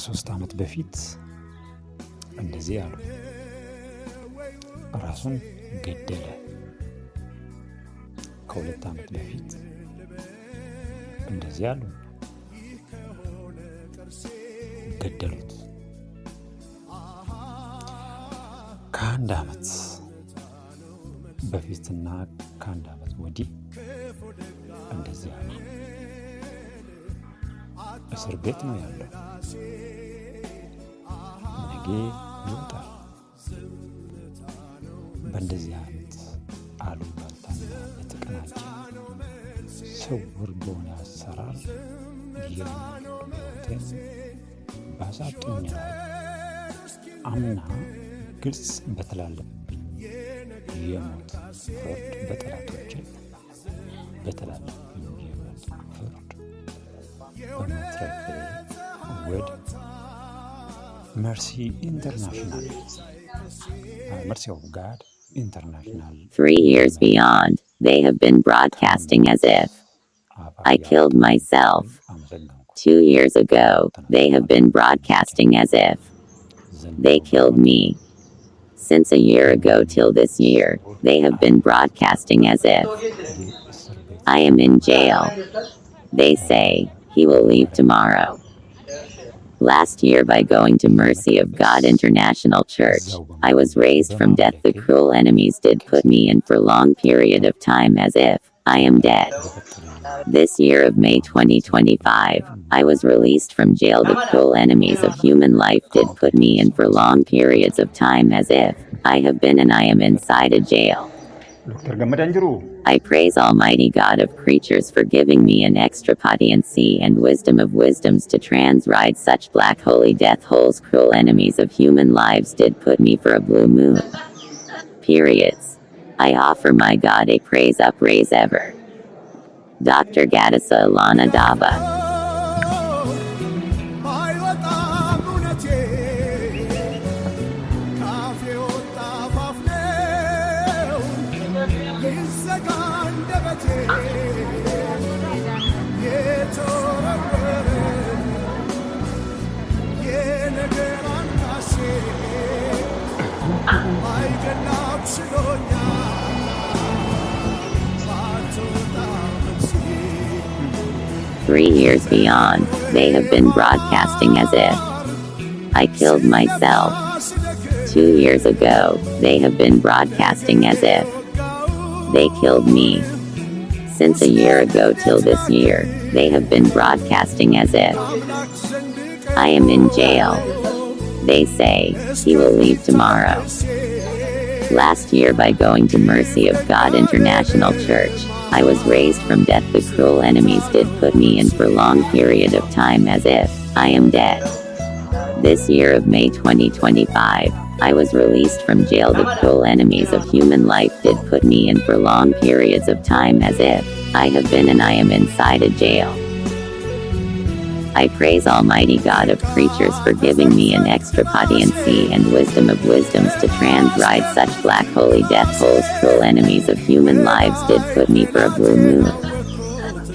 ከ3 ዓመት በፊት እንደዚህ አሉ። ራሱን ገደለ። ከ2 ዓመት በፊት እንደዚህ አሉ። ገደሉት። ከ1 ዓመት በፊትና ከ1 ዓመት ወዲህ እንደዚህ አሉ። እስር ቤት ነው ያለው። ነገ ይወጣል። በእንደዚህ አይነት አሉባልታና የተቀናጀ ስውር በሆነ አሰራር ሕይወቴን ባሳጡኛል። አምና ግልጽ በተላለፈብኝ የሞት ፍርድ በጠላቶቼ በተላለፈብኝ የሞት ፍርድ በመትረፌ ወደ Mercy International, Mercy of God International. 3 years beyond, they have been broadcasting as if I killed myself. 2 years ago, they have been broadcasting as if they killed me. Since a year ago till this year, they have been broadcasting as if I am in jail. They say he will leave tomorrow. Last year, by going to Mercy of God International Church, I was raised from death. The cruel enemies did put me in for long period of time as if I am dead. This year of May 2025, I was released from jail. The cruel enemies of human life did put me in for long periods of time as if I have been and I am inside a jail. I praise Almighty God of creatures for giving me an extra patience and wisdom of wisdoms to ride such black holy death holes. Cruel enemies of human lives did put me for a blue moon. Periods. I offer my God a praise upraise ever. Dr. Gadisa Alana Daba. Three years beyond, they have been broadcasting as if I killed myself. 2 years ago, they have been broadcasting as if they killed me. Since a year ago till this year, they have been broadcasting as if I am in jail. They say he will leave tomorrow. Last year, by going to Mercy of God International Church, I was raised from death. The cruel enemies did put me in for long period of time as if I am dead. This year of May 2025, I was released from jail. The cruel enemies of human life did put me in for long periods of time as if I have been and I am inside a jail. I praise Almighty God of creatures for giving me an extra patience and wisdom of wisdoms to ride such black holy death holes. Cruel enemies of human lives did put me for a blue moon.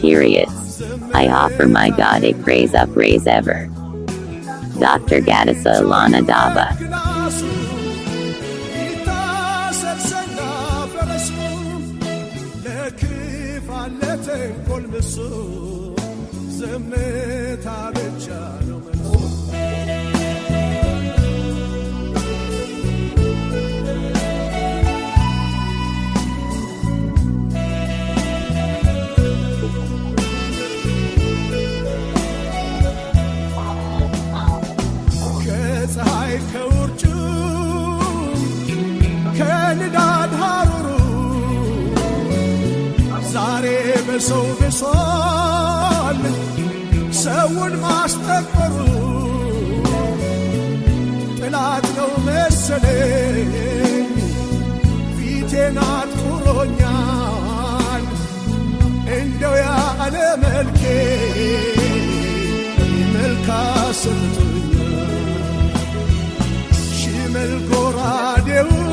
Periods. I offer my God a praise upraise ever. Dr. Gadisa Alana Daba. ሰው ብሷል ሰውን ማስጠቀሩ ጥላት ነው መሰለኝ ፊቴን አጥቁሮኛል እንደው ያለ መልኬ መልካ ሰጥቶኛል ሽመል ጎራዴውን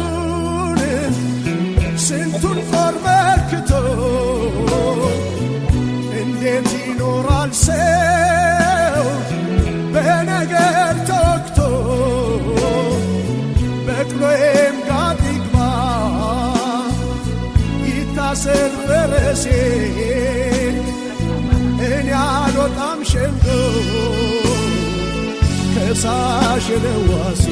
ስንቱን ጦር መክቶ እንዴት ይኖራል ሰው በነገር ፈሳሽ ለዋሲ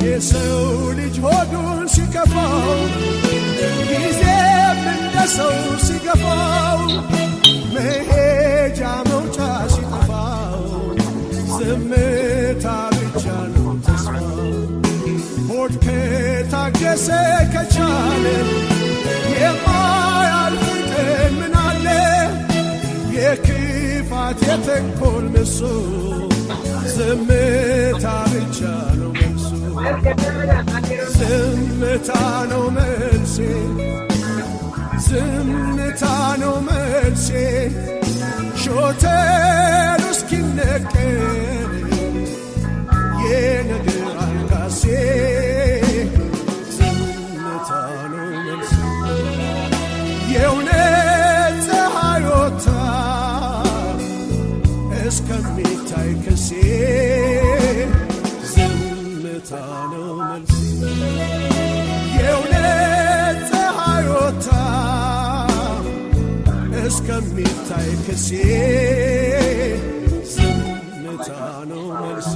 የሰው ልጅ ሆዱን ሲከፋው ጊዜም እንደ ሰው ሲገፋው መሄጃ መውጫ ሲጠፋው ዝምታ ብቻ ነው ተስፋው ሆድ ከታገሰ ከቻለ የማያልፍ ቀን ምን አለ የክፋት የተንኮል ምሶ ዝምታ ብቻ ነው ዝምታ ነው መልሴ ዝምታ ነው መልሴ ሾተሉ እስኪነቀል የነገር አንካሴ ዝምታ ነው መልሴ የእውነት ፀሐይ ወጥታ እስከሚታይ ከሴ ዝምታ ነው መልሴ የእውነት ፀሐይ ወጥታ እስከሚታይ ከሴ ዝምታ ነው መልሴ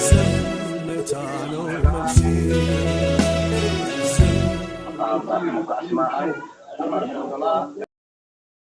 ዝምታ ነው መልሴ